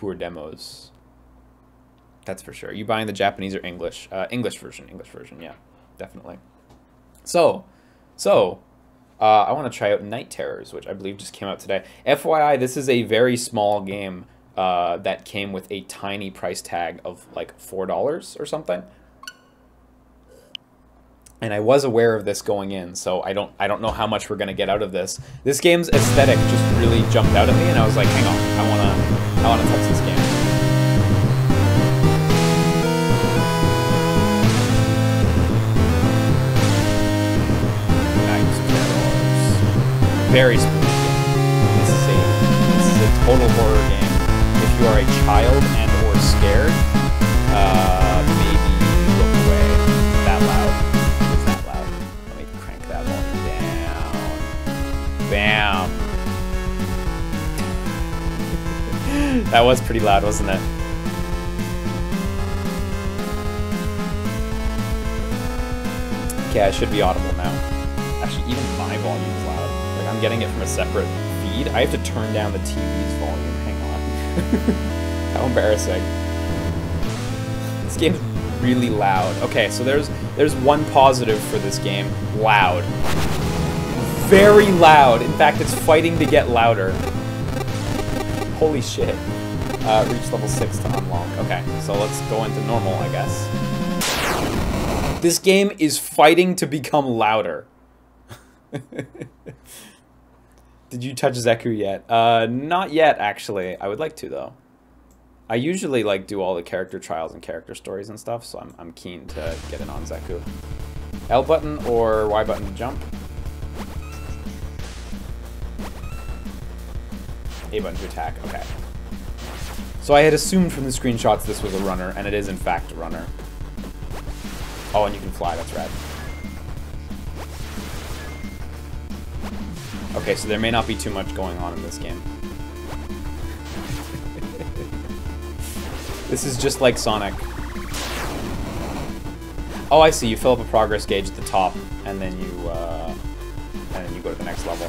poor demos. That's for sure. Are you buying the Japanese or English? English version, yeah, definitely. So, I want to try out Knight Terrors, which I believe just came out today. FYI, this is a very small game that came with a tiny price tag of like $4 or something. And I was aware of this going in, so I don't know how much we're gonna get out of this. This game's aesthetic just really jumped out at me, and I was like, hang on, I wanna touch this game. Knight Terrors. Very spooky game. This is a total horror game. If you are a child and or scared, maybe look away. That loud. Bam. That was pretty loud, wasn't it? Okay, I should be audible now. Actually, even my volume's loud. Like, I'm getting it from a separate feed. I have to turn down the TV's volume. Hang on. How embarrassing. This game's really loud. Okay, so there's one positive for this game. Loud. Very loud. In fact, it's fighting to get louder. Holy shit. Reach level 6 to unlock. Okay, so let's go into normal, I guess. This game is fighting to become louder. Did you touch Zeku yet? Not yet, actually. I would like to, though. I usually like do all the character trials and character stories and stuff, so I'm keen to get in on Zeku. L button or Y button to jump? A button to attack, okay. So I had assumed from the screenshots this was a runner, and it is in fact a runner. Oh, and you can fly, that's rad. Okay, so there may not be too much going on in this game. This is just like Sonic. Oh, I see, you fill up a progress gauge at the top, and then you go to the next level.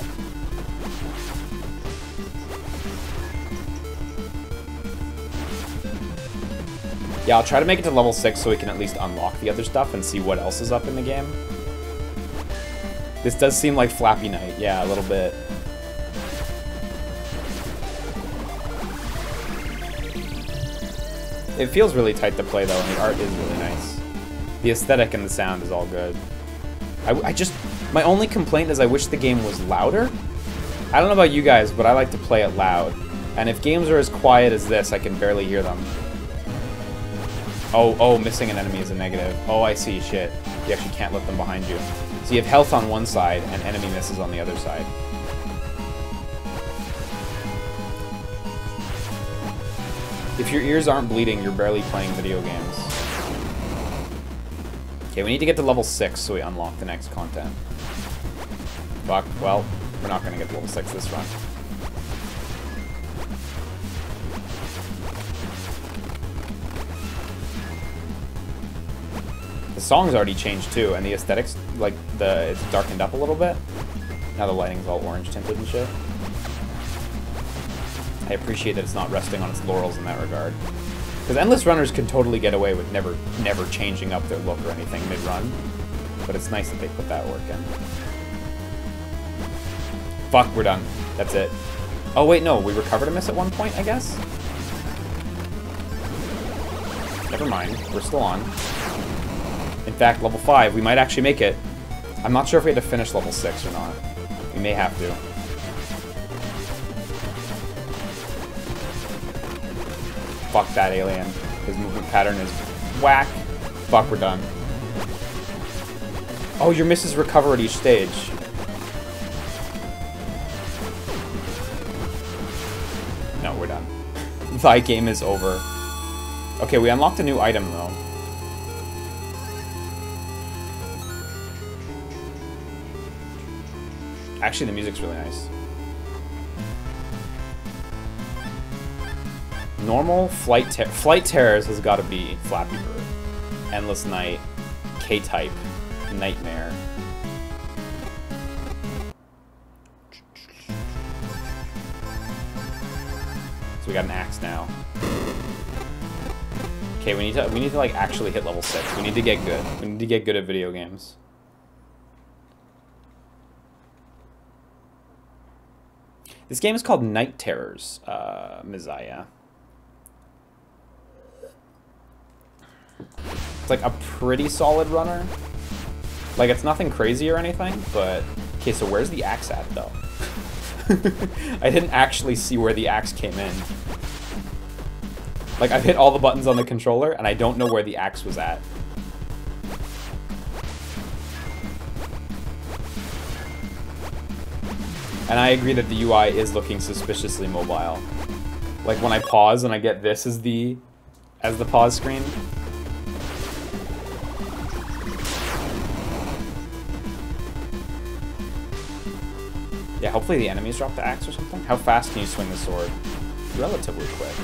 Yeah, I'll try to make it to level 6 so we can at least unlock the other stuff and see what else is up in the game. This does seem like Flappy Knight. Yeah, a little bit. It feels really tight to play, though, and the art is really nice. The aesthetic and the sound is all good. My only complaint is I wish the game was louder. I don't know about you guys, but I like to play it loud. And if games are as quiet as this, I can barely hear them. Oh, missing an enemy is a negative. Oh, I see, shit. You actually can't let them behind you. So you have health on one side, and enemy misses on the other side. If your ears aren't bleeding, you're barely playing video games. Okay, we need to get to level 6 so we unlock the next content. Fuck, well, we're not gonna get to level 6 this run. The song's already changed too, and the aesthetics, like, it's darkened up a little bit. Now the lighting's all orange tinted and shit. I appreciate that it's not resting on its laurels in that regard. Because Endless Runners can totally get away with never changing up their look or anything mid-run. But it's nice that they put that work in. Fuck, we're done. That's it. Oh wait, no, we recovered a miss at one point, I guess? Never mind, we're still on. In fact, level 5, we might actually make it. I'm not sure if we had to finish level 6 or not. We may have to. Fuck that alien. His movement pattern is whack. Fuck, we're done. Oh, your misses recover at each stage. No, we're done. Thy game is over. Okay, we unlocked a new item, though. Actually, the music's really nice. Normal, Flight Terrors has got to be Flappy Bird. Endless Night, K-Type, Nightmare. So we got an axe now. Okay, we need to like actually hit level 6. We need to get good. We need to get good at video games. This game is called Knight Terrors, Mizaya. It's like a pretty solid runner. Like, it's nothing crazy or anything, but... Okay, so where's the axe at, though? I didn't actually see where the axe came in. Like, I've hit all the buttons on the controller, and I don't know where the axe was at. And I agree that the UI is looking suspiciously mobile. Like, when I pause and I get this as the pause screen. Yeah, hopefully the enemies drop the axe or something. How fast can you swing the sword? Relatively quick.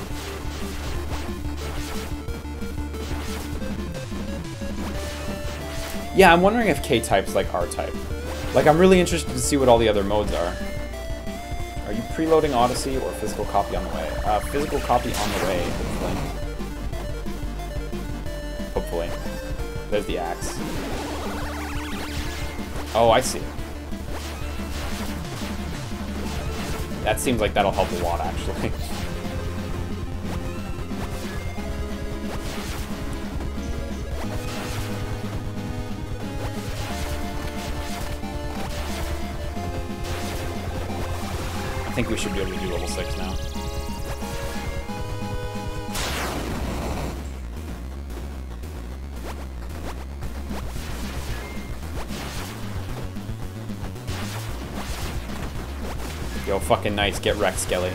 Yeah, I'm wondering if K-type's like R-type. Like, I'm really interested to see what all the other modes are. Are you preloading Odyssey or physical copy on the way? Physical copy on the way, hopefully. Hopefully. There's the axe. Oh, I see. That seems like that'll help a lot, actually. I think we should be able to do level 6 now. Yo, fucking nice. Get wrecked, Skelly.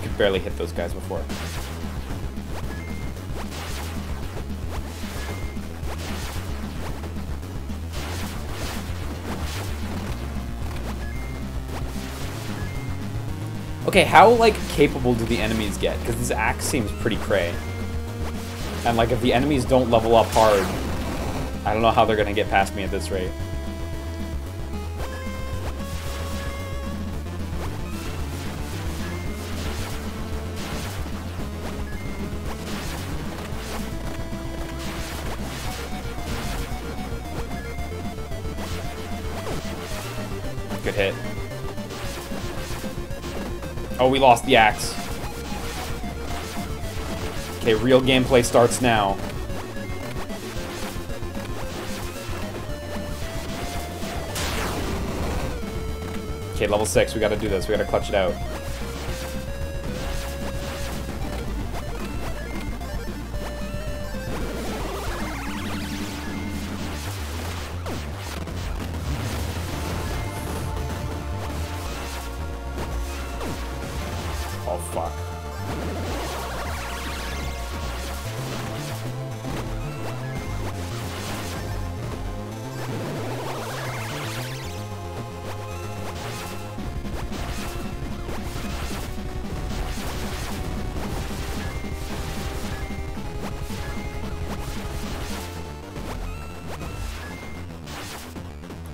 Could barely hit those guys before. Okay, how, like, capable do the enemies get? Because this axe seems pretty cray. And, like, if the enemies don't level up hard, I don't know how they're gonna get past me at this rate. Good hit. Oh, we lost the axe. Okay, real gameplay starts now. Okay, level 6. We gotta do this. We gotta clutch it out. Oh, fuck.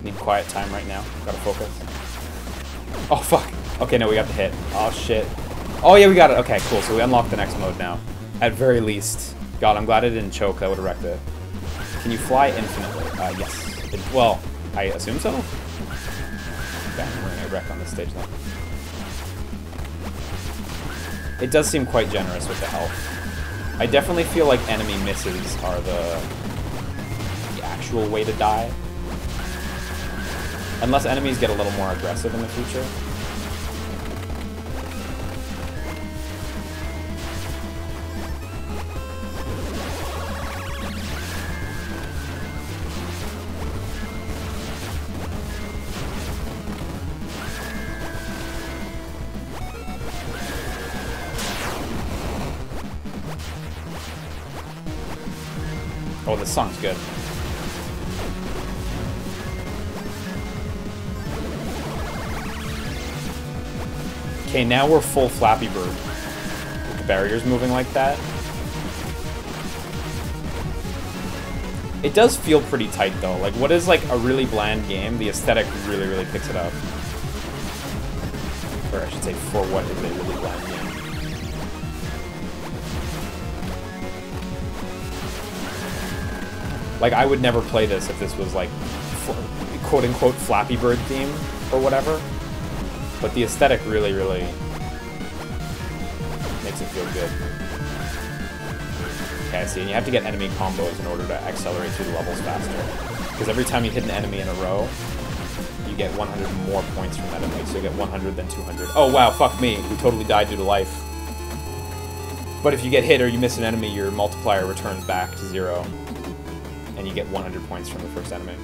Need quiet time right now. Gotta focus. Oh, fuck. Okay, no, we got the hit. Oh, shit. Oh, yeah, we got it. Okay, cool. So we unlocked the next mode now. At very least. God, I'm glad I didn't choke. That would have wrecked it. Can you fly infinitely? Yes. Well, I assume so? Damn, we're gonna wreck on this stage then. It does seem quite generous with the health. I definitely feel like enemy misses are the actual way to die. Unless enemies get a little more aggressive in the future. Oh, this song's good. Okay, now we're full Flappy Bird. With the barriers moving like that. It does feel pretty tight though. Like, what is like a really bland game, the aesthetic really, really picks it up. Or I should say, for what is a really bland game. Like, I would never play this if this was, like, quote-unquote Flappy Bird theme or whatever. But the aesthetic really, really makes it feel good. Okay, I see. And you have to get enemy combos in order to accelerate through the levels faster. Because every time you hit an enemy in a row, you get 100 more points from that enemy. So you get 100, then 200. Oh, wow, fuck me. We totally died due to life. But if you get hit or you miss an enemy, your multiplier returns back to 0. And you get 100 points from the first enemy.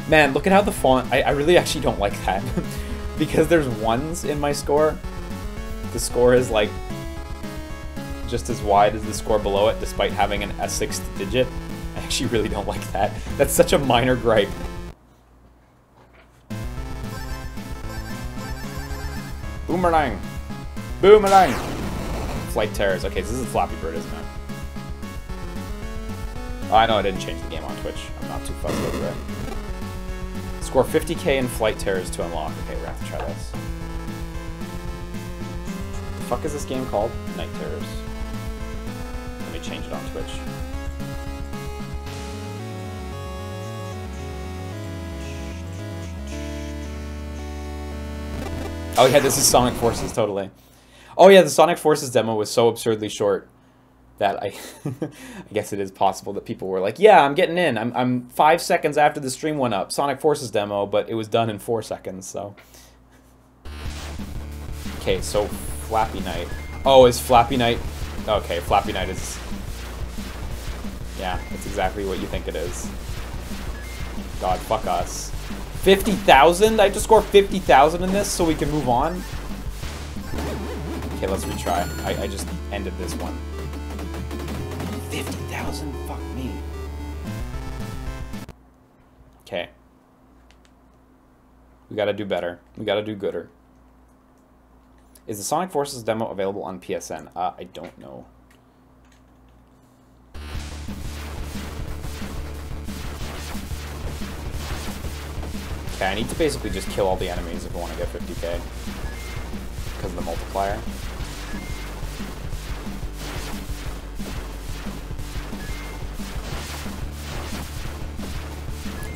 Man, look at how the font... I really actually don't like that. Because there's ones in my score. The score is, like, just as wide as the score below it, despite having a 6th digit. I actually really don't like that. That's such a minor gripe. Boomerang! Boomerang! Flight Terrors. Okay, so this is Flappy Bird, isn't it? Oh, I know I didn't change the game on Twitch. I'm not too fussed over it. Score 50k in Flight Terrors to unlock. Okay, we're gonna have to try this. The fuck is this game called? Knight Terrors. Let me change it on Twitch. Oh yeah, this is Sonic Forces, totally. Oh yeah, the Sonic Forces demo was so absurdly short that I guess it is possible that people were like, yeah, I'm getting in. I'm 5 seconds after the stream went up. Sonic Forces demo, but it was done in 4 seconds, so. Okay, so Flappy Knight. Oh, is Flappy Knight... Okay, Flappy Knight is... Yeah, it's exactly what you think it is. God, fuck us. 50,000? I have to score 50,000 in this so we can move on? Okay, let's retry. I just ended this one. 50,000? Fuck me. Okay. We gotta do better. We gotta do gooder. Is the Sonic Forces demo available on PSN? I don't know. Okay, I need to basically just kill all the enemies if I want to get 50k. Because of the multiplier.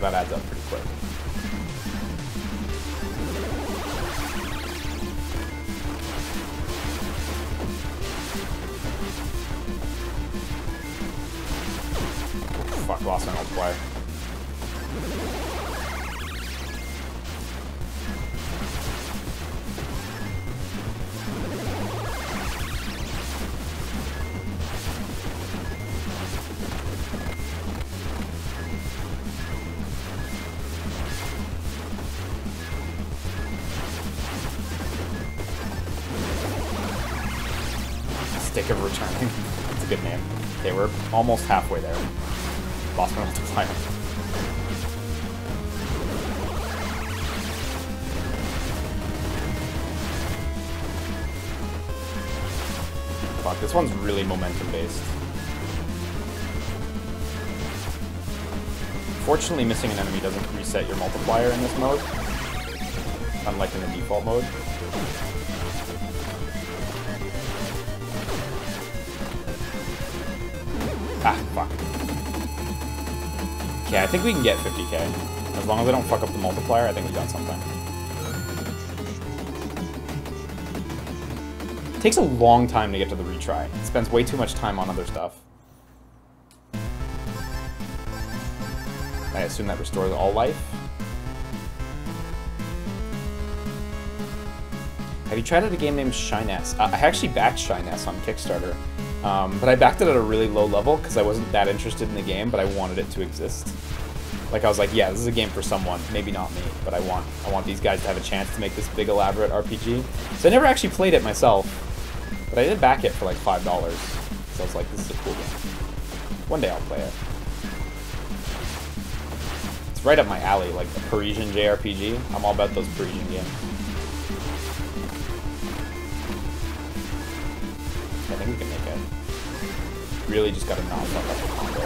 That adds up pretty quick. Fuck, lost my multiplier. Stick of Returning. That's a good name. Okay, we're almost halfway there. Lost my multiplier. Fuck, this one's really momentum based. Fortunately, missing an enemy doesn't reset your multiplier in this mode, unlike in the default mode. Ah, fuck. Okay, I think we can get 50k. As long as I don't fuck up the multiplier, I think we got something. It takes a long time to get to the retry. It spends way too much time on other stuff. I assume that restores all life. Have you tried out a game named Shyness? I actually backed Shyness on Kickstarter. But I backed it at a really low level because I wasn't that interested in the game, but I wanted it to exist. Like, I was like, yeah, this is a game for someone. Maybe not me, but I want these guys to have a chance to make this big, elaborate RPG. So I never actually played it myself, but I did back it for like $5. So I was like, this is a cool game. One day I'll play it. It's right up my alley, like a Parisian JRPG. I'm all about those Parisian games. I think we can make it. Really just gotta not fuck up the combo.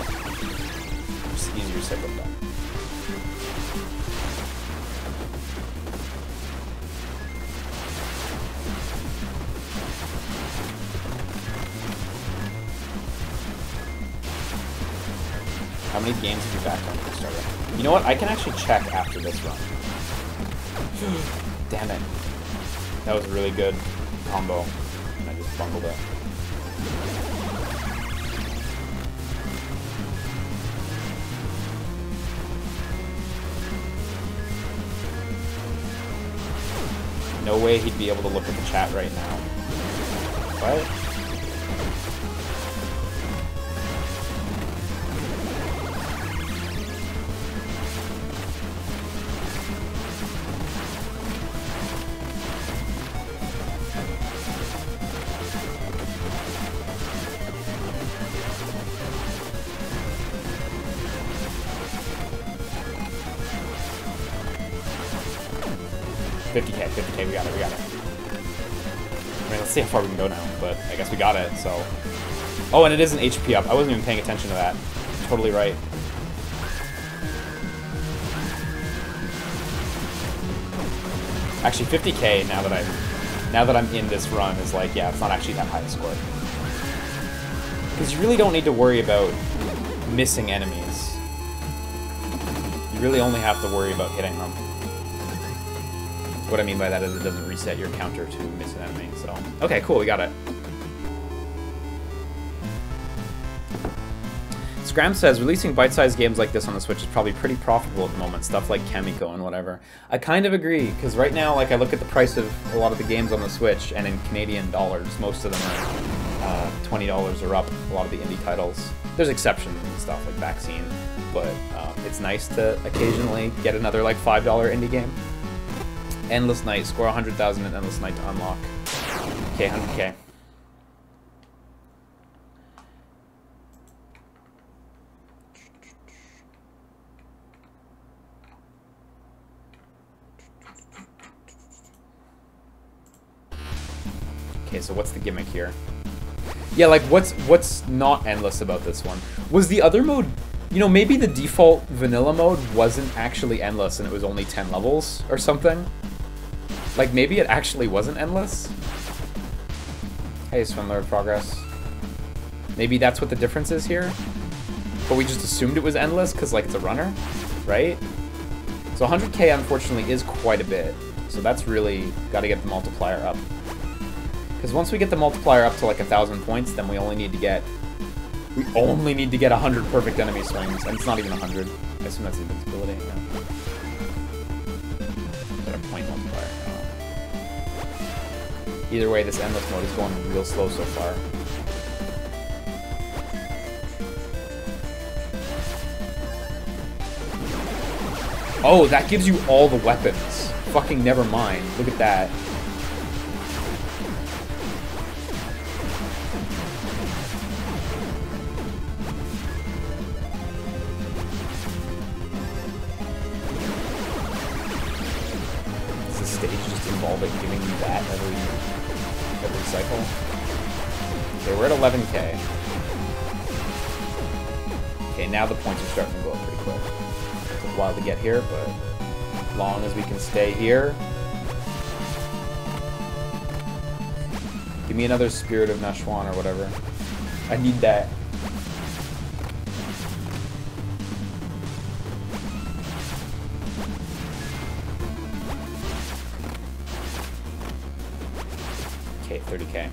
Just easier said than done. many games have you backed on Kickstarter? You know what? I can actually check after this run. Damn it. That was a really good combo. And I just bungled it. No way he'd be able to look at the chat right now. What? $50K, we got it. I mean, let's see how far we can go now, but I guess we got it, so. Oh, and it is an HP up. I wasn't even paying attention to that. Totally right. Actually, 50K now that I'm in this run is like, yeah, it's not actually that high a score. Because you really don't need to worry about missing enemies. You really only have to worry about hitting them. What I mean by that is it doesn't reset your counter to miss an enemy, so. Okay, cool, we got it. Scram says, releasing bite-sized games like this on the Switch is probably pretty profitable at the moment, stuff like Kamiko and whatever. I kind of agree, because right now, like, I look at the price of a lot of the games on the Switch, and in Canadian dollars, most of them are $20 or up, a lot of the indie titles. There's exceptions and stuff, like Vaccine, but it's nice to occasionally get another, like, $5 indie game. Endless Night, score 100,000 in Endless Night to unlock. Okay, 100K. Okay, so what's the gimmick here? Yeah, like what's not endless about this one? Was the other mode, you know, maybe the default vanilla mode wasn't actually endless and it was only 10 levels or something? Like, maybe it actually wasn't endless? Hey, Swindler, progress. Maybe that's what the difference is here? But we just assumed it was endless because, like, it's a runner, right? So 100K, unfortunately, is quite a bit. So that's really got to get the multiplier up. Because once we get the multiplier up to, like, 1,000 points, then we only need to get 100 perfect enemy swings. And it's not even 100. I assume that's invincibility, yeah. Is that a point multiplier? Either way, this endless mode is going real slow so far. Oh, that gives you all the weapons. Fucking never mind. Look at that. Is the stage just involving giving you that every cycle? Okay, we're at 11K. Okay, now the points are starting to go up pretty quick. It took a while to get here, but as long as we can stay here. Give me another Spirit of Nashwan or whatever. I need that. Okay, 30K.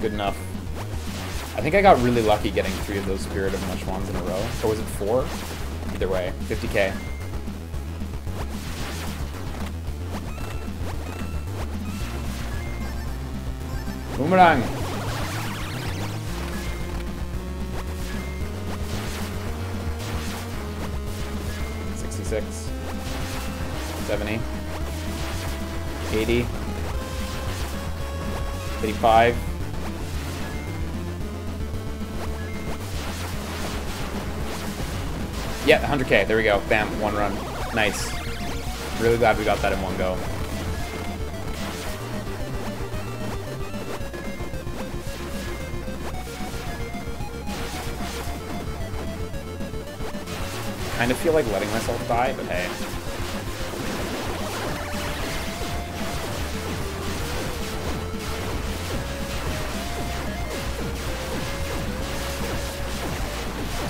Good enough. I think I got really lucky getting 3 of those Spirit of Nashwans in a row. Or was it 4? Either way, 50K. Boomerang! 66, 70, 80, 85. Yeah, 100K. There we go. Bam, one run. Nice. Really glad we got that in one go. Kind of feel like letting myself die, but hey.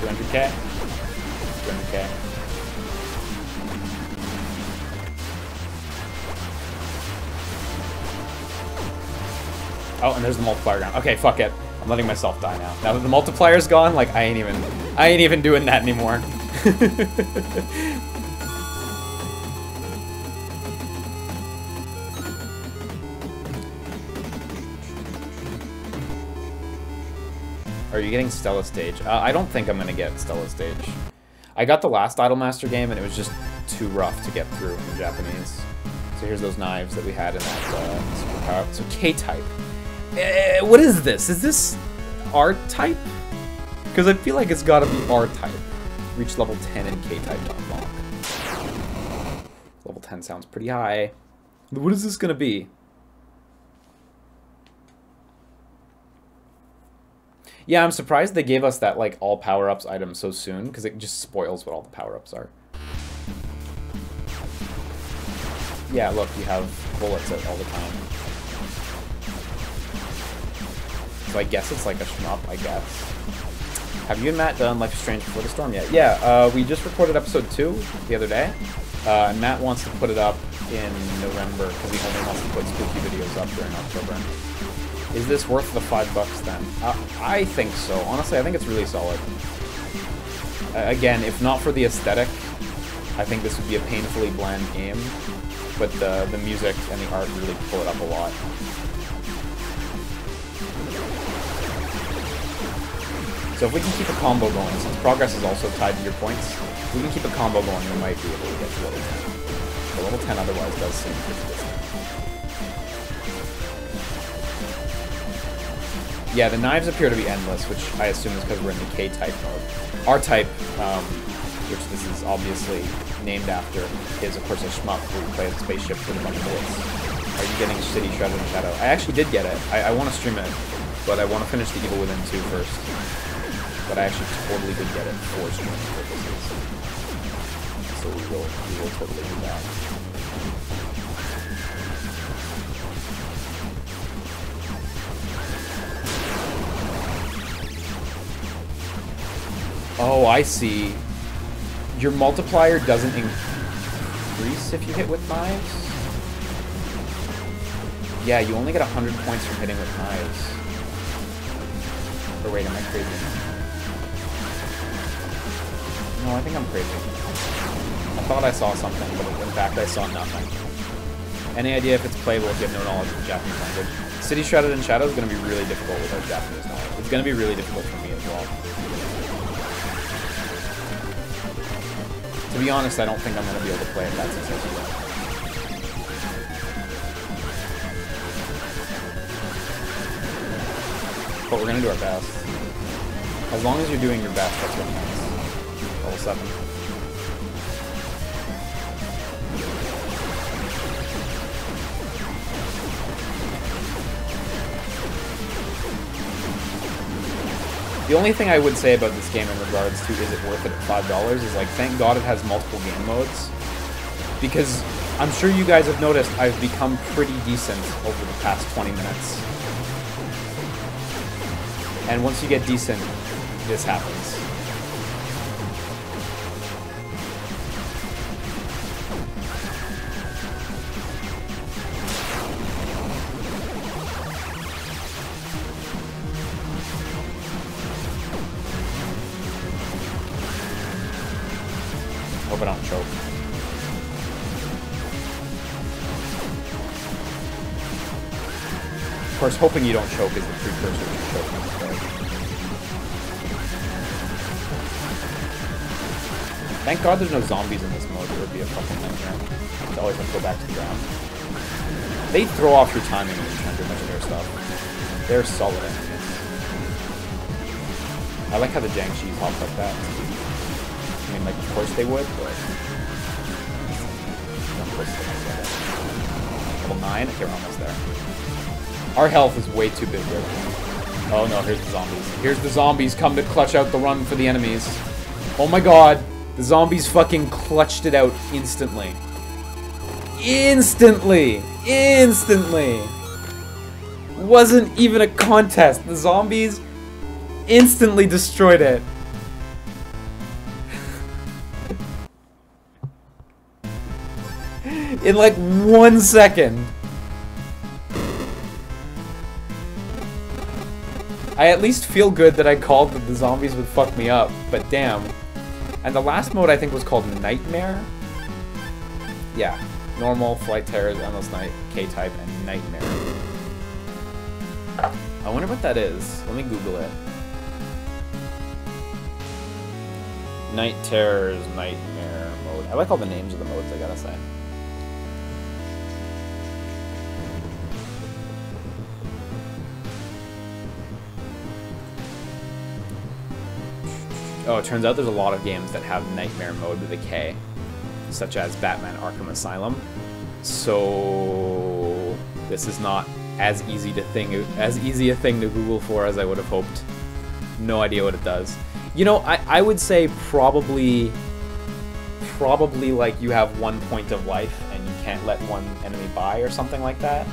200k? 200k. Oh, and there's the multiplier down. Okay, fuck it. I'm letting myself die now. Now that the multiplier's gone, like I ain't even doing that anymore. Are you getting Stella Stage? I don't think I'm gonna get Stella Stage. I got the last Idolmaster game and it was just too rough to get through in Japanese. So here's those knives that we had in that superpower. So K-type. What is this? Is this R-type? Because I feel like it's gotta be R-type. Reach level 10 in K-type to unlock. Level 10 sounds pretty high. What is this gonna be? Yeah, I'm surprised they gave us that, like, all power-ups item so soon, because it just spoils what all the power-ups are. Yeah, look, you have bullets all the time. So I guess it's like a shmup, I guess. Have you and Matt done Life is Strange Before the Storm yet? Yeah, we just recorded episode 2 the other day. And Matt wants to put it up in November, because he only wants to put spooky videos up during October. Is this worth the $5 then? I think so. Honestly, I think it's really solid. Again, if not for the aesthetic, I think this would be a painfully bland game. But the music and the art really pull it up a lot. So if we can keep a combo going, since progress is also tied to your points, if we can keep a combo going, we might be able to get to level 10. But level 10 otherwise does seem pretty distant. Yeah, the knives appear to be endless, which I assume is because we're in the K-type mode. R-type, which this is obviously named after, is of course a shmup where you play the spaceship with a bunch of bullets. Are you getting City Shrouded in Shadow? I actually did get it. I want to stream it, but I want to finish the Evil Within 2 first. But I actually totally did get it for streaming purposes. So we will totally do that. Oh, I see. Your multiplier doesn't increase if you hit with knives? Yeah, you only get 100 points from hitting with knives. Or wait, am I crazy? No, I think I'm crazy. I thought I saw something, but in fact I saw nothing. Any idea if it's playable if you have no knowledge of the Japanese language? City Shrouded in Shadow is going to be really difficult without Japanese knowledge. It's going to be really difficult for me as well. To be honest, I don't think I'm going to be able to play it that successfully. But we're going to do our best. As long as you're doing your best, that's what counts. Level 7. The only thing I would say about this game in regards to is it worth it at $5 is like, thank God it has multiple game modes. Because I'm sure you guys have noticed I've become pretty decent over the past 20 minutes. And once you get decent, this happens. Hope I don't choke. Of course, hoping you don't choke is the precursor to choking. Thank God there's no zombies in this mode. It would be a fucking nightmare to always have to go back to the ground. They throw off your timing when you're trying to do much of their stuff. They're solid enemies. I like how the Jiangxis hop like that. I mean, like, of course they would, but... Of course they would. Level 9? Okay, we're almost there. Our health is way too big here. Oh no, here's the zombies. Here's the zombies come to clutch out the run for the enemies. Oh my god. The zombies fucking clutched it out instantly. Instantly! Instantly! Wasn't even a contest. The zombies instantly destroyed it. In like 1 second. I at least feel good that I called that the zombies would fuck me up, but damn. And the last mode I think was called Nightmare. Yeah, normal, Flight Terrors, Endless Night, K-Type, and Nightmare. I wonder what that is. Let me Google it. Night Terrors, Nightmare mode. I like all the names of the modes, I gotta say. Oh, it turns out there's a lot of games that have Nightmare mode with a K, such as Batman Arkham Asylum. So this is not as easy a thing to Google for as I would have hoped. No idea what it does. You know, I would say probably like you have 1 point of life and you can't let one enemy by or something like that.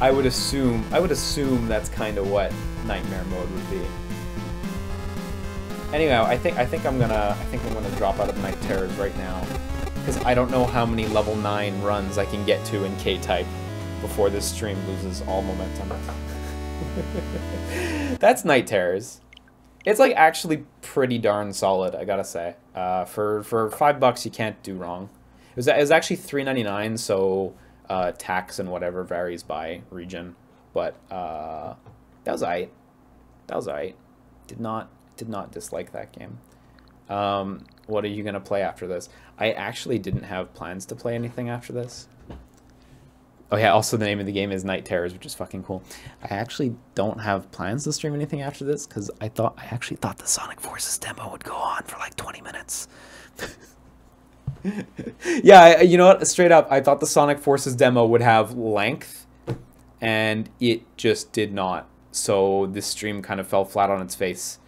I would assume that's kind of what Nightmare mode would be. Anyway, I think I'm gonna drop out of Night Terrors right now because I don't know how many level 9 runs I can get to in K-Type before this stream loses all momentum. That's Night Terrors. It's like actually pretty darn solid, I gotta say. For $5 you can't do wrong. It was actually $3.99, so tax and whatever varies by region, but that was aight. That was aight. Did not dislike that game. What are you gonna play after this? I actually didn't have plans to play anything after this. Oh yeah, also the name of the game is Night Terrors, which is fucking cool. I actually don't have plans to stream anything after this because I actually thought the Sonic Forces demo would go on for like 20 minutes. Yeah, you know what? Straight up, I thought the Sonic Forces demo would have length, and it just did not. So this stream kind of fell flat on its face.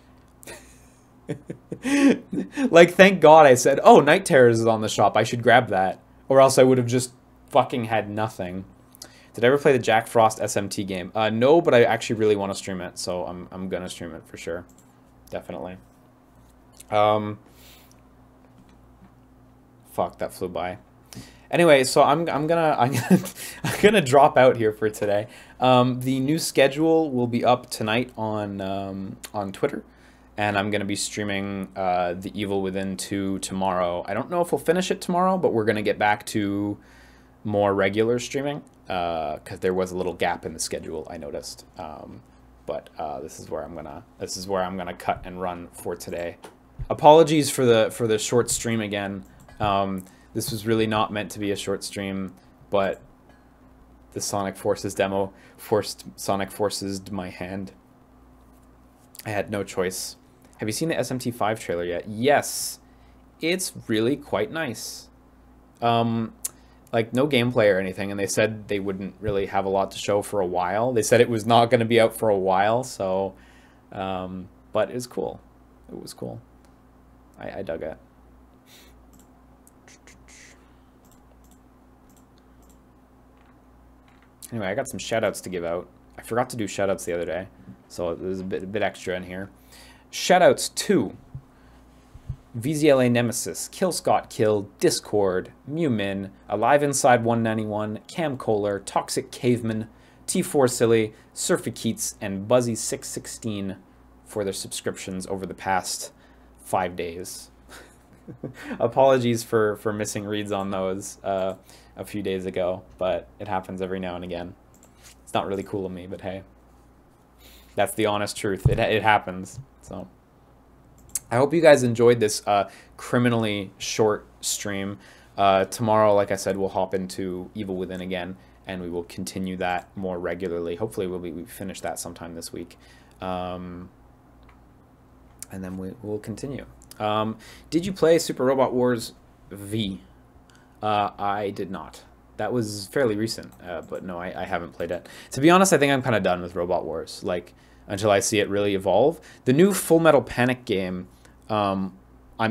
Like, thank God I said, oh, Night Terrors is on the shop, I should grab that. Or else I would have just fucking had nothing. Did I ever play the Jack Frost SMT game? No, but I actually really want to stream it, so I'm gonna stream it for sure. Definitely. Fuck, that flew by. Anyway, so I'm gonna drop out here for today. The new schedule will be up tonight on Twitter, and I'm gonna be streaming The Evil Within 2 tomorrow. I don't know if we'll finish it tomorrow, but we're gonna get back to more regular streaming because there was a little gap in the schedule I noticed. But this is where I'm gonna cut and run for today. Apologies for the short stream again. This was really not meant to be a short stream, but the Sonic Forces demo forced Sonic Forces my hand. I had no choice. Have you seen the SMT5 trailer yet? Yes, it's really quite nice. Like, no gameplay or anything, and they said they wouldn't really have a lot to show for a while. They said it was not going to be out for a while, so, but it was cool. It was cool. I dug it. Anyway, I got some shoutouts to give out. I forgot to do shoutouts the other day, so there's a bit extra in here. Shoutouts to VZLA Nemesis, Kill Scott Kill, Discord, Mewmin, Alive Inside 191, Cam Kohler, Toxic Caveman, T4 Silly, Surfy Keats, and Buzzy616 for their subscriptions over the past 5 days. Apologies for missing reads on those a few days ago, but it happens every now and again. It's not really cool of me, but hey, that's the honest truth. It happens. So I hope you guys enjoyed this criminally short stream. Tomorrow, like I said, we'll hop into Evil Within again, and we will continue that more regularly. Hopefully we finish that sometime this week. And then we'll continue. Did you play Super Robot Wars V? I did not. That was fairly recent, but no, I haven't played it. To be honest, I think I'm kind of done with Robot Wars, like, until I see it really evolve. The new Full Metal Panic game, I'm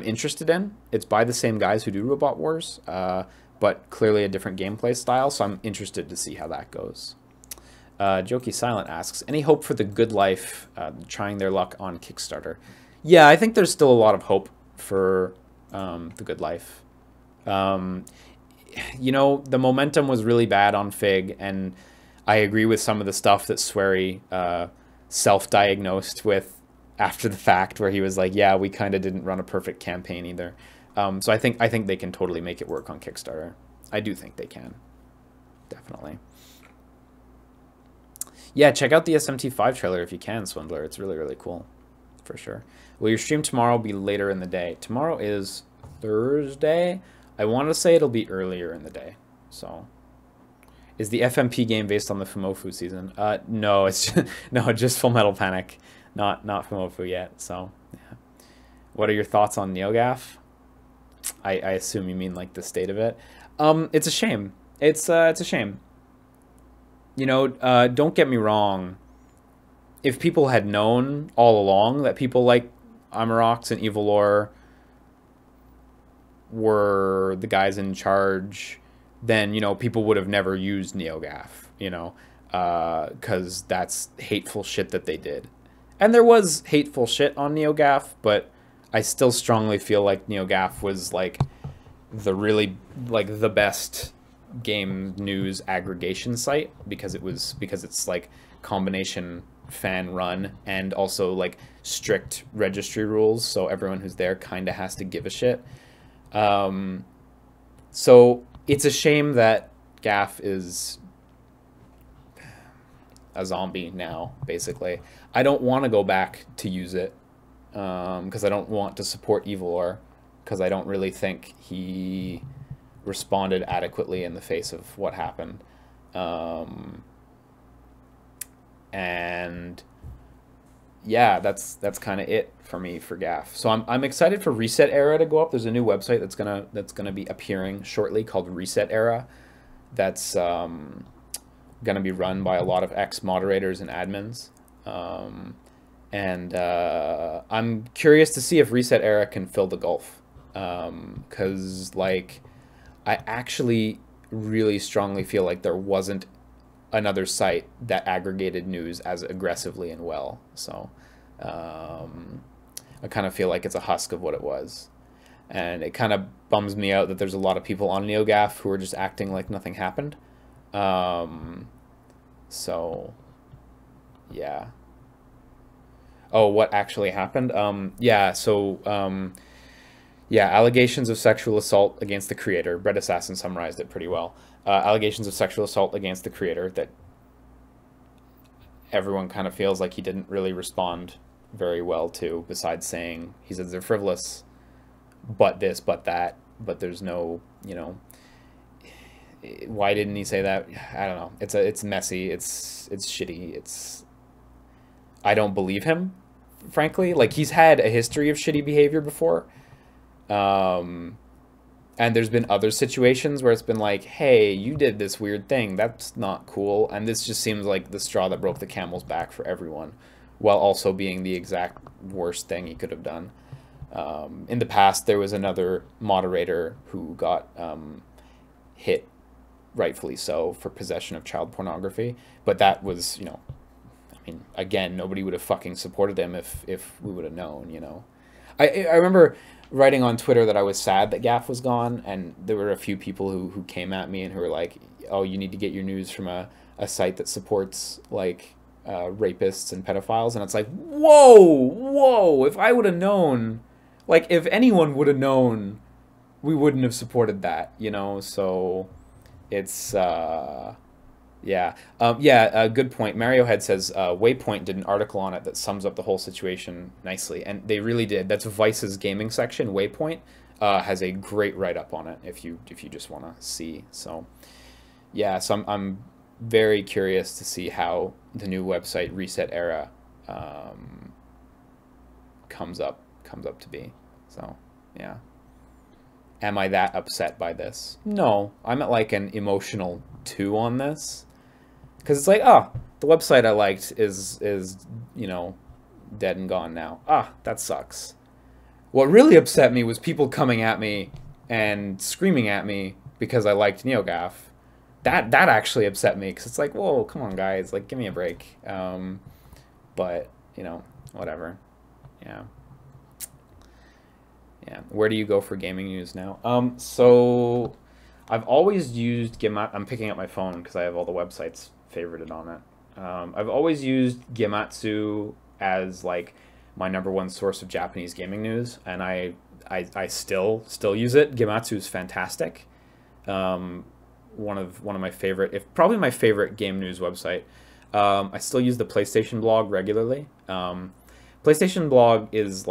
interested in. It's by the same guys who do Robot Wars, but clearly a different gameplay style, so I'm interested to see how that goes. Jokey Silent asks, any hope for The Good Life trying their luck on Kickstarter? Yeah, I think there's still a lot of hope for The Good Life. you know, the momentum was really bad on Fig, and I agree with some of the stuff that Swery self-diagnosed with after the fact, where he was like, yeah, we kind of didn't run a perfect campaign either. So I think they can totally make it work on Kickstarter. I do think they can. Definitely. Yeah, check out the SMT5 trailer if you can, Swindler. It's really, really cool. For sure. Will your stream tomorrow be later in the day? Tomorrow is Thursday. I want to say it'll be earlier in the day. So, is the FMP game based on the Fumofu season? No, it's just, no, just Full Metal Panic, not Fumofu yet. So, yeah. What are your thoughts on NeoGAF? I assume you mean like the state of it. It's a shame. It's a shame. You know, don't get me wrong. If people had known all along that people like Amarox and Evilor were the guys in charge, then, you know, people would have never used NeoGAF, you know, because that's hateful shit that they did. And there was hateful shit on NeoGAF, but I still strongly feel like NeoGAF was like the best game news aggregation site because it's like combination fan run and also like strict registry rules, so everyone who's there kind of has to give a shit. So it's a shame that GAF is a zombie now, basically. I don't want to go back to use it because I don't want to support Evilor, because I don't really think he responded adequately in the face of what happened. And yeah, that's kind of it for me for GAF. So I'm excited for Reset Era to go up. There's a new website that's gonna be appearing shortly called Reset Era. That's gonna be run by a lot of ex-moderators and admins. I'm curious to see if Reset Era can fill the gulf. Because like, I actually really strongly feel like there wasn't another site that aggregated news as aggressively and well. So I kind of feel like it's a husk of what it was. And it kind of bums me out that there's a lot of people on NeoGAF who are just acting like nothing happened. So, yeah. Oh, what actually happened? Yeah, so, yeah, allegations of sexual assault against the creator. Bread Assassin summarized it pretty well. Allegations of sexual assault against the creator that everyone kind of feels like he didn't really respond very well to, besides saying, he says they're frivolous, but this, but that, but there's no, you know, why didn't he say that? I don't know. It's messy. It's shitty. I don't believe him, frankly. Like, he's had a history of shitty behavior before. And there's been other situations where it's been like, hey, you did this weird thing. That's not cool. And this just seems like the straw that broke the camel's back for everyone, while also being the exact worst thing he could have done. In the past, there was another moderator who got hit, rightfully so, for possession of child pornography. But that was, you know, I mean, again, nobody would have fucking supported him if we would have known, you know. I remember writing on Twitter that I was sad that GAF was gone, and there were a few people who came at me and who were like, oh, you need to get your news from a site that supports, like, rapists and pedophiles. And it's like, whoa, if I would have known, like, if anyone would have known, we wouldn't have supported that, you know. So it's yeah. Good point. Mario Head says Waypoint did an article on it that sums up the whole situation nicely, and they really did. That's Vice's gaming section. Waypoint has a great write-up on it if you just want to see. So yeah, so I'm very curious to see how the new website Reset Era comes up to be. So yeah. Am I that upset by this? No, I'm at like an emotional 2 on this. Because it's like, oh, the website I liked is, you know, dead and gone now. Ah, that sucks. What really upset me was people coming at me and screaming at me because I liked NeoGAF. That actually upset me, because it's like, whoa, come on, guys, like, give me a break. But, you know, whatever. Yeah. Yeah. Where do you go for gaming news now? So I've always used Gematsu. I'm picking up my phone because I have all the websites favorited on it. I've always used Gematsu as like my #1 source of Japanese gaming news, and I still use it. Gematsu is fantastic. One of my favorite, if probably my favorite game news website. I still use the PlayStation blog regularly. PlayStation blog is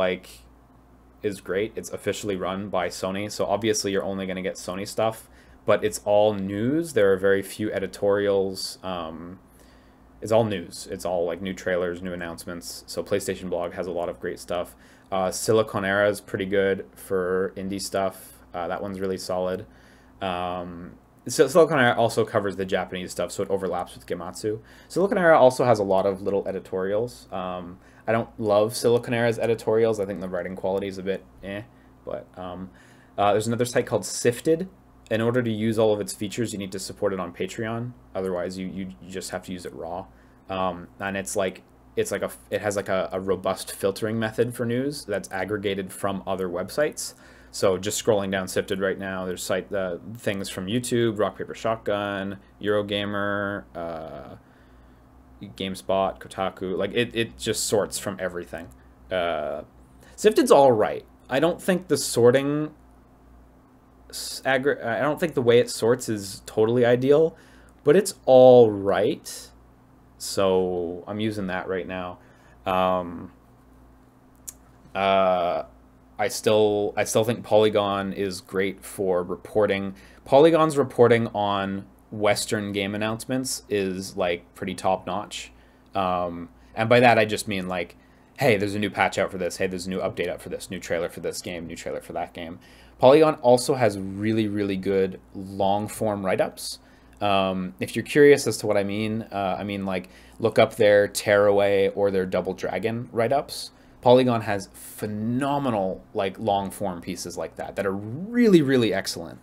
great. It's officially run by Sony, so obviously you're only going to get Sony stuff, but it's all news. There are very few editorials. It's all news. It's all like new trailers, new announcements. So PlayStation blog has a lot of great stuff. Silicon Era is pretty good for indie stuff. That one's really solid. So Silicon Era also covers the Japanese stuff, so it overlaps with Gematsu. Silicon Era also has a lot of little editorials. I don't love Silicon Era's editorials. I think the writing quality is a bit but there's another site called Sifted. In order to use all of its features, you need to support it on Patreon. Otherwise, you just have to use it raw. And it has like a robust filtering method for news that's aggregated from other websites. So just scrolling down Sifted right now, there's things from YouTube, Rock Paper Shotgun, Eurogamer, GameSpot, Kotaku. Like it just sorts from everything. Sifted's all right. I don't think the sorting I don't think the way it sorts is totally ideal, but it's all right. So I'm using that right now. I still think Polygon is great for reporting. Polygon's reporting on Western game announcements is like pretty top notch. And by that I just mean like, hey, there's a new patch out for this. Hey, there's a new update out for this. New trailer for this game. New trailer for that game. Polygon also has really, really good long form write-ups. If you're curious as to what I mean like look up their Tearaway or their Double Dragon write-ups. Polygon has phenomenal like long form pieces like that are really, really excellent.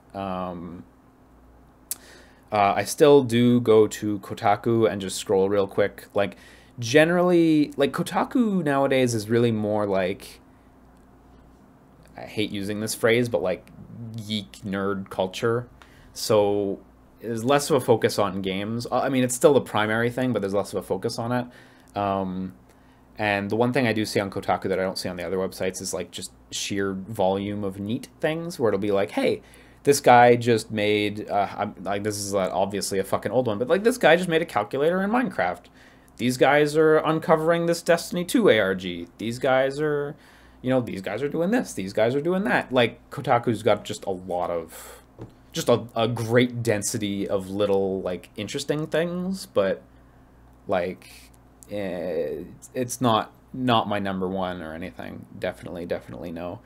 I still do go to Kotaku and just scroll real quick. Like generally, like Kotaku nowadays is really more like, I hate using this phrase, but like geek nerd culture. So there's less of a focus on games. I mean, it's still the primary thing, but there's less of a focus on it. And the one thing I do see on Kotaku that I don't see on the other websites is like just sheer volume of neat things where it'll be like, hey, this guy just made, like this is obviously a fucking old one, but like this guy just made a calculator in Minecraft. These guys are uncovering this Destiny 2 ARG. These guys are, these guys are doing this. These guys are doing that. Like Kotaku's got just a lot of, just a great density of little like interesting things, but like it's not my #1 or anything. Definitely no.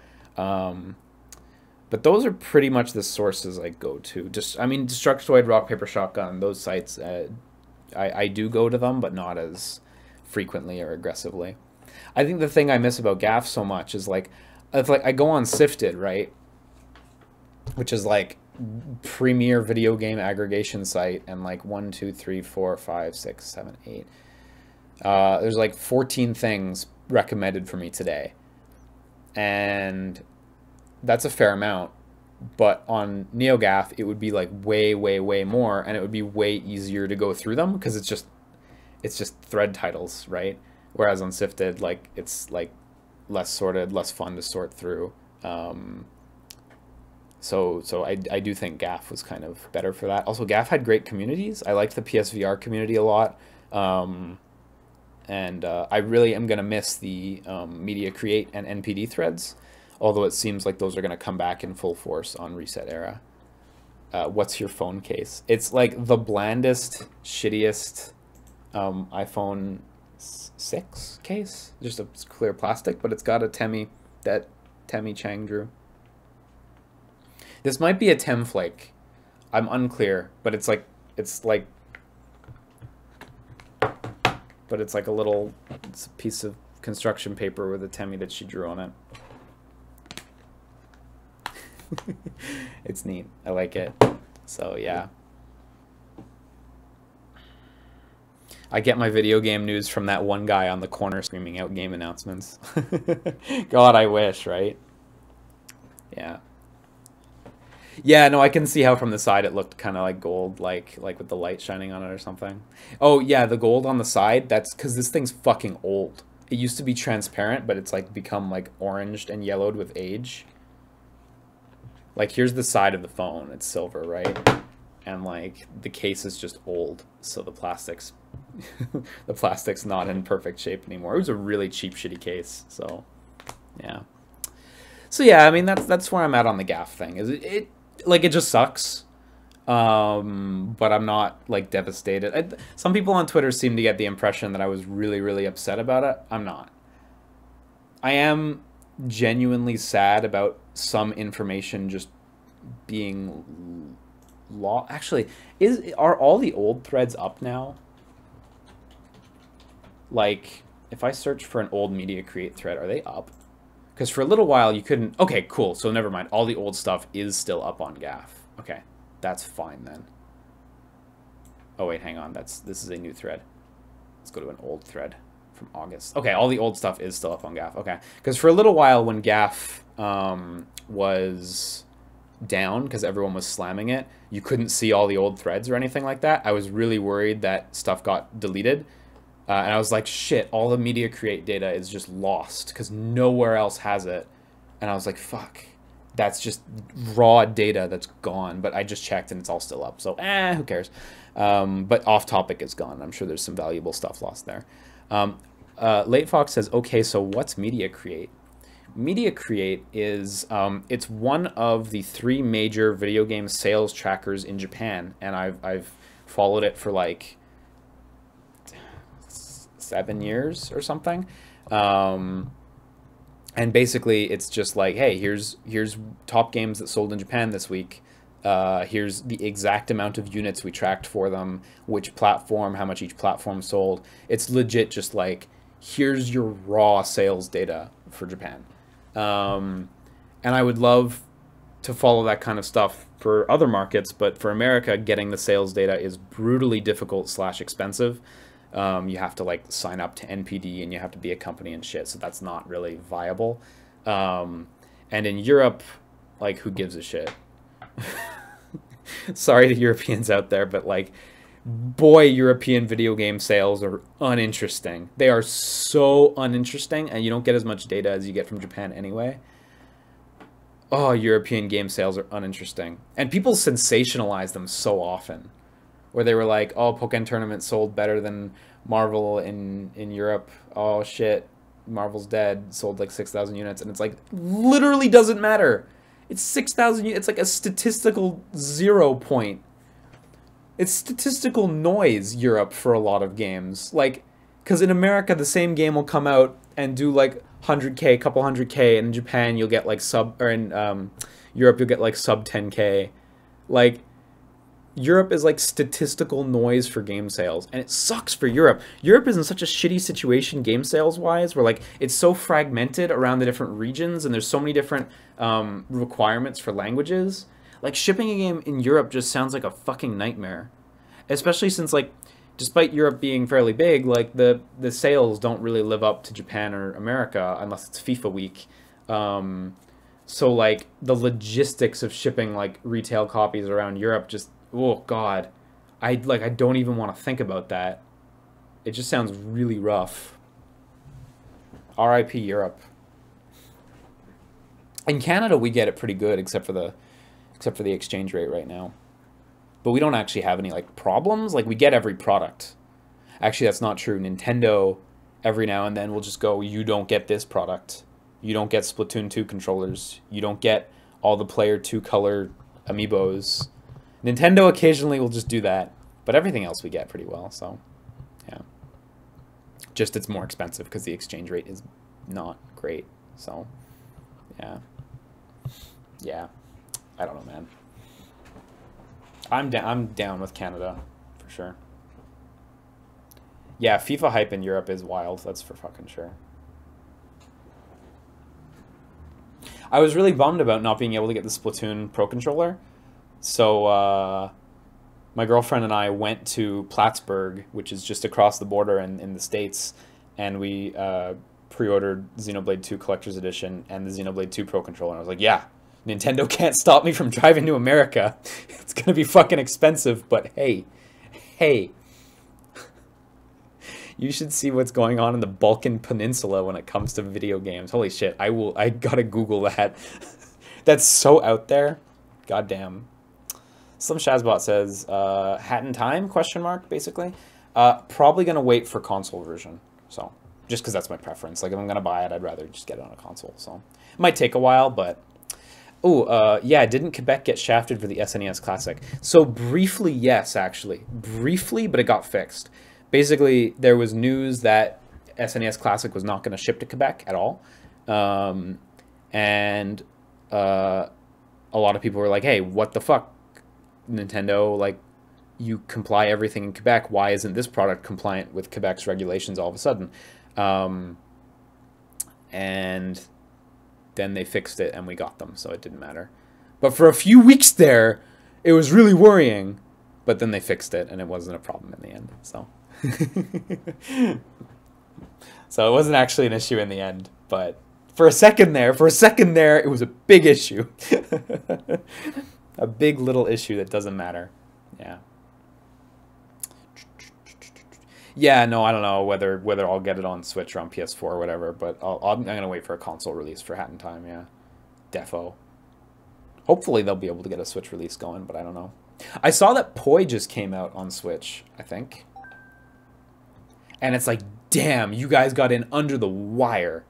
But those are pretty much the sources I go to. Destructoid, Rock Paper Shotgun, those sites, I do go to them, but not as frequently or aggressively. I think the thing I miss about GAF so much is like, it's like I go on Sifted, right? Which is like premier video game aggregation site, and like 1, 2, 3, 4, 5, 6, 7, 8. There's like 14 things recommended for me today. And that's a fair amount. But on NeoGAF, it would be like way, way, way more, and it would be way easier to go through them because it's just thread titles, right? Whereas on Sifted, like it's like less sorted, less fun to sort through. So I do think GAF was kind of better for that. Also, GAF had great communities. I liked the PSVR community a lot. And I really am going to miss the Media Create and NPD threads, although it seems like those are going to come back in full force on Reset Era. What's your phone case? It's like the blandest, shittiest iPhone 6 case. Just a clear plastic, but it's got a Temi that Temi Chang drew. This might be a Temflake. I'm unclear, but it's like it's a piece of construction paper with a Temi that she drew on it. It's neat. I like it. So yeah. I get my video game news from that one guy on the corner screaming out game announcements. God, I wish, right? Yeah. Yeah, no, I can see how from the side it looked kind of like gold, like with the light shining on it or something. Oh yeah, the gold on the side, that's because this thing's fucking old. It used to be transparent, but it's like become like oranged and yellowed with age. Like here's the side of the phone, it's silver, right? And like the case is just old, so the plastic's the plastic's not in perfect shape anymore. It was a really cheap, shitty case, so yeah. So yeah, I mean that's where I'm at on the gaff thing. Is it like it just sucks, but I'm not like devastated. Some people on Twitter seem to get the impression that I was really upset about it. I'm not. I am genuinely sad about some information just being lost. Actually, are all the old threads up now? Like, if I search for an old media create thread, are they up? Because for a little while you couldn't... Okay, cool. So never mind. All the old stuff is still up on Gaff. Okay, that's fine then. Oh wait, hang on. This is a new thread. Let's go to an old thread from August. Okay, all the old stuff is still up on Gaff. Okay, because for a little while when Gaff was down because everyone was slamming it, you couldn't see all the old threads or anything like that. I was really worried that stuff got deleted. And I was like, shit, all the media create data is just lost because nowhere else has it. And I was like, fuck, that's just raw data that's gone. But I just checked and it's all still up. So, who cares? But off topic is gone. I'm sure there's some valuable stuff lost there. Late Fox says, okay, so what's media create? Media create is, it's one of the 3 major video game sales trackers in Japan. And I've followed it for like 7 years or something, and basically it's just like, hey, here's top games that sold in Japan this week, here's the exact amount of units we tracked for them, which platform, how much each platform sold. It's legit just like, here's your raw sales data for Japan. And I would love to follow that kind of stuff for other markets, but for America, getting the sales data is brutally difficult / expensive. You have to like sign up to NPD and you have to be a company and shit, so that's not really viable. And in Europe, like, who gives a shit? Sorry to Europeans out there, but like, boy, European video game sales are uninteresting. They are so uninteresting, and you don't get as much data as you get from Japan anyway. Oh, European game sales are uninteresting. And people sensationalize them so often. Where they were like, oh, Pokken Tournament sold better than Marvel in Europe. Oh, shit, Marvel's dead. Sold like 6,000 units. And it's like, literally doesn't matter. It's 6,000 units. It's like a statistical 0 point. It's statistical noise, Europe, for a lot of games. Like, because in America, the same game will come out and do like 100K, couple 100K. And in Japan, you'll get like or in Europe, you'll get like sub 10K. Like, Europe is like statistical noise for game sales, and it sucks for Europe. Europe is in such a shitty situation game sales wise, where like it's so fragmented around the different regions, and there's so many different requirements for languages. Like, shipping a game in Europe just sounds like a fucking nightmare, especially since like, despite Europe being fairly big, like the sales don't really live up to Japan or America unless it's FIFA week. So like the logistics of shipping like retail copies around Europe just, oh god, I don't even want to think about that. It just sounds really rough. R.I.P. Europe. In Canada, we get it pretty good, except for the exchange rate right now. But we don't actually have any like problems. Like, we get every product. Actually, that's not true. Nintendo, every now and then, will just go, you don't get this product. You don't get Splatoon 2 controllers. You don't get all the Player 2 color amiibos. Nintendo occasionally will just do that, but everything else we get pretty well, so yeah. Just it's more expensive because the exchange rate is not great, so yeah. Yeah, I don't know, man. I'm down with Canada, for sure. Yeah, FIFA hype in Europe is wild, that's for fucking sure. I was really bummed about not being able to get the Splatoon Pro Controller. So my girlfriend and I went to Plattsburgh, which is just across the border in the States, and we pre-ordered Xenoblade 2 Collector's Edition and the Xenoblade 2 Pro Controller. And I was like, yeah, Nintendo can't stop me from driving to America. It's gonna be fucking expensive, but hey, hey. You should see what's going on in the Balkan Peninsula when it comes to video games. Holy shit, I gotta Google that. That's so out there. Goddamn. Slim Shazbot says, hat in time, question mark, basically. Probably gonna wait for console version, so. Just because that's my preference. Like, if I'm gonna buy it, I'd rather just get it on a console, so. It might take a while, but... Oh, yeah, didn't Quebec get shafted for the SNES Classic? So, briefly, yes, actually. Briefly, but it got fixed. Basically, there was news that SNES Classic was not going to ship to Quebec at all. And a lot of people were like, hey, what the fuck, Nintendo? Like, you comply everything in Quebec. Why isn't this product compliant with Quebec's regulations all of a sudden? And then they fixed it and we got them, so it didn't matter. But for a few weeks there, it was really worrying. But then they fixed it and it wasn't a problem in the end, so... So it wasn't actually an issue in the end, but for a second there, it was a big issue. A big little issue that doesn't matter. Yeah. Yeah, no, I don't know whether I'll get it on Switch or on PS4 or whatever, but I'm gonna wait for a console release for Hat in Time, yeah. Defo. Hopefully they'll be able to get a Switch release going, but I don't know. I saw that Poi just came out on Switch, I think. And it's like, damn, you guys got in under the wire.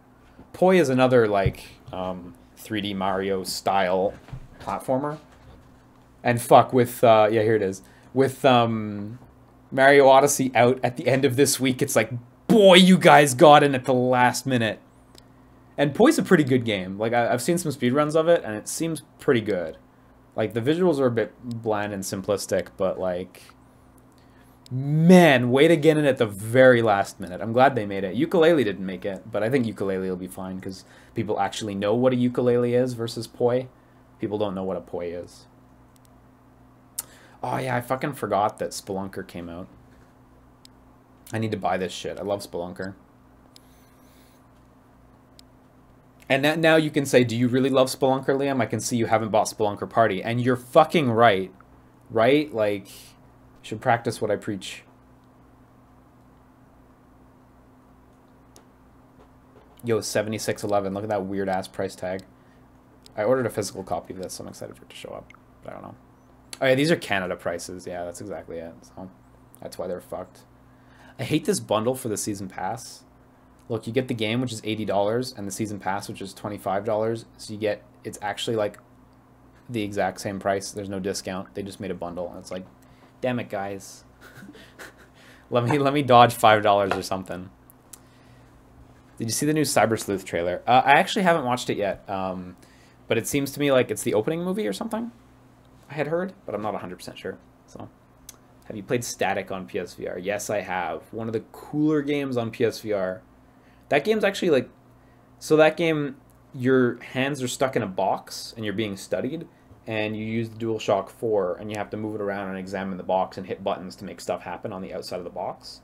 Poi is another, like, 3D Mario style platformer. And fuck, with, yeah, here it is. With Mario Odyssey out at the end of this week, it's like, boy, you guys got in at the last minute. And Poi's a pretty good game. Like, I've seen some speedruns of it, and it seems pretty good. Like, the visuals are a bit bland and simplistic, but, like... Man, way to get in at the very last minute. I'm glad they made it. Ukulele didn't make it, but I think Ukulele will be fine because people actually know what a ukulele is versus Poi. People don't know what a Poi is. Oh yeah, I fucking forgot that Spelunker came out. I need to buy this shit. I love Spelunker. And that, now you can say, do you really love Spelunker, Liam? I can see you haven't bought Spelunker Party. And you're fucking right. Right? Like... Should practice what I preach. Yo, 7611. Look at that weird ass price tag. I ordered a physical copy of this, so I'm excited for it to show up. But I don't know. Oh yeah, these are Canada prices. Yeah, that's exactly it. So that's why they're fucked. I hate this bundle for the season pass. Look, you get the game, which is $80, and the season pass, which is $25. So you get, it's actually like the exact same price. There's no discount. They just made a bundle, and it's like, damn it, guys. let me dodge $5 or something. Did you see the new Cyber Sleuth trailer? I actually haven't watched it yet, but it seems to me like it's the opening movie or something. I had heard, but I'm not 100% sure. So, have you played Static on PSVR? Yes, I have. One of the cooler games on PSVR. That game's actually like... So that game, your hands are stuck in a box and you're being studied. And you use the DualShock 4, and you have to move it around and examine the box and hit buttons to make stuff happen on the outside of the box.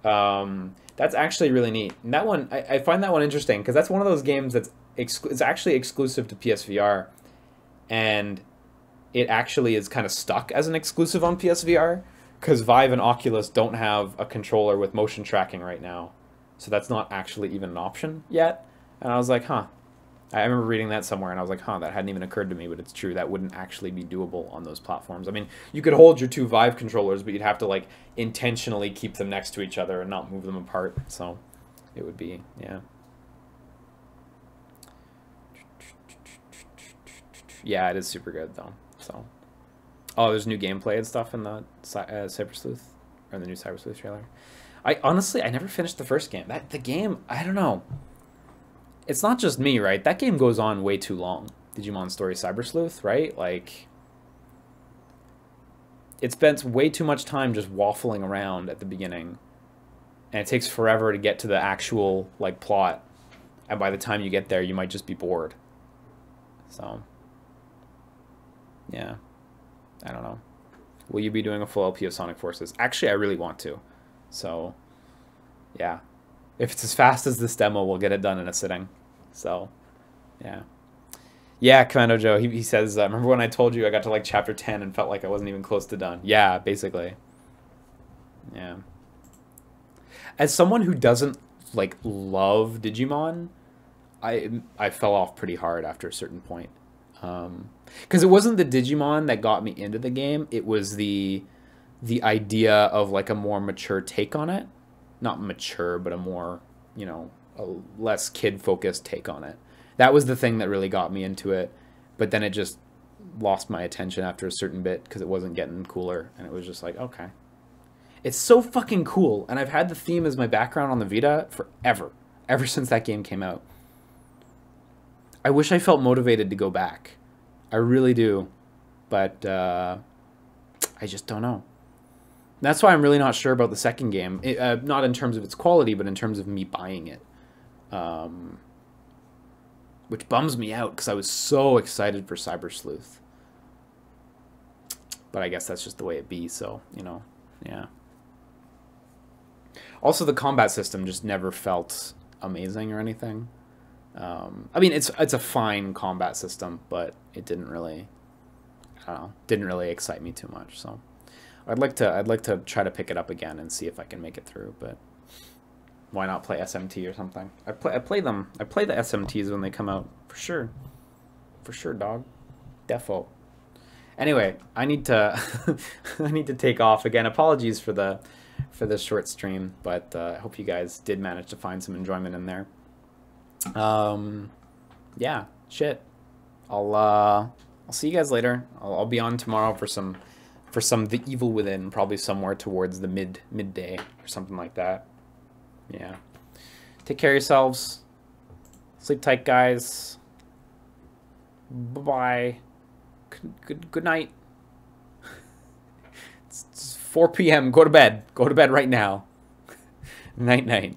That's actually really neat. And that one, I find that one interesting, because that's one of those games that's it's actually exclusive to PSVR, and it actually is kind of stuck as an exclusive on PSVR, because Vive and Oculus don't have a controller with motion tracking right now. So that's not actually even an option yet. And I was like, huh. I remember reading that somewhere, and I was like, huh, that hadn't even occurred to me, but it's true. That wouldn't actually be doable on those platforms. I mean, you could hold your two Vive controllers, but you'd have to, like, intentionally keep them next to each other and not move them apart. So it would be, yeah. Yeah, it is super good, though. So, oh, there's new gameplay and stuff in the Cyber Sleuth, or the new Cyber Sleuth trailer. Honestly, I never finished the first game. The game, I don't know. It's not just me, right? That game goes on way too long. Digimon Story Cyber Sleuth, right? Like, it spends way too much time just waffling around at the beginning. And it takes forever to get to the actual, like, plot. And by the time you get there, you might just be bored. So, yeah. I don't know. Will you be doing a full LP of Sonic Forces? Actually, I really want to. So, yeah. If it's as fast as this demo, we'll get it done in a sitting. So, yeah. Yeah, Commando Joe. He says, remember when I told you I got to like chapter 10 and felt like I wasn't even close to done? Yeah, basically. Yeah. As someone who doesn't like love Digimon, I fell off pretty hard after a certain point. Because it wasn't the Digimon that got me into the game. It was the idea of like a more mature take on it. Not mature, but a more, you know, a less kid-focused take on it. That was the thing that really got me into it. But then it just lost my attention after a certain bit because it wasn't getting cooler. And it was just like, okay. It's so fucking cool. And I've had the theme as my background on the Vita forever. Ever since that game came out. I wish I felt motivated to go back. I really do. But I just don't know. That's why I'm really not sure about the second game. Not in terms of its quality, but in terms of me buying it. Which bums me out because I was so excited for Cyber Sleuth. But I guess that's just the way it be, so, you know, yeah. Also, the combat system just never felt amazing or anything. I mean, it's a fine combat system, but it didn't really, I don't know, didn't really excite me too much, so. I'd like to try to pick it up again and see if I can make it through, but why not play SMT or something? I play the SMTs when they come out for sure, dog, defo. Anyway, I need to I need to take off again. Apologies for this short stream, but I hope you guys did manage to find some enjoyment in there. Yeah, shit. I'll see you guys later. I'll be on tomorrow for some The Evil Within, probably somewhere towards the midday or something like that. Yeah. Take care of yourselves. Sleep tight, guys. Bye-bye. Good night. It's 4 p.m. Go to bed. Go to bed right now. Night night.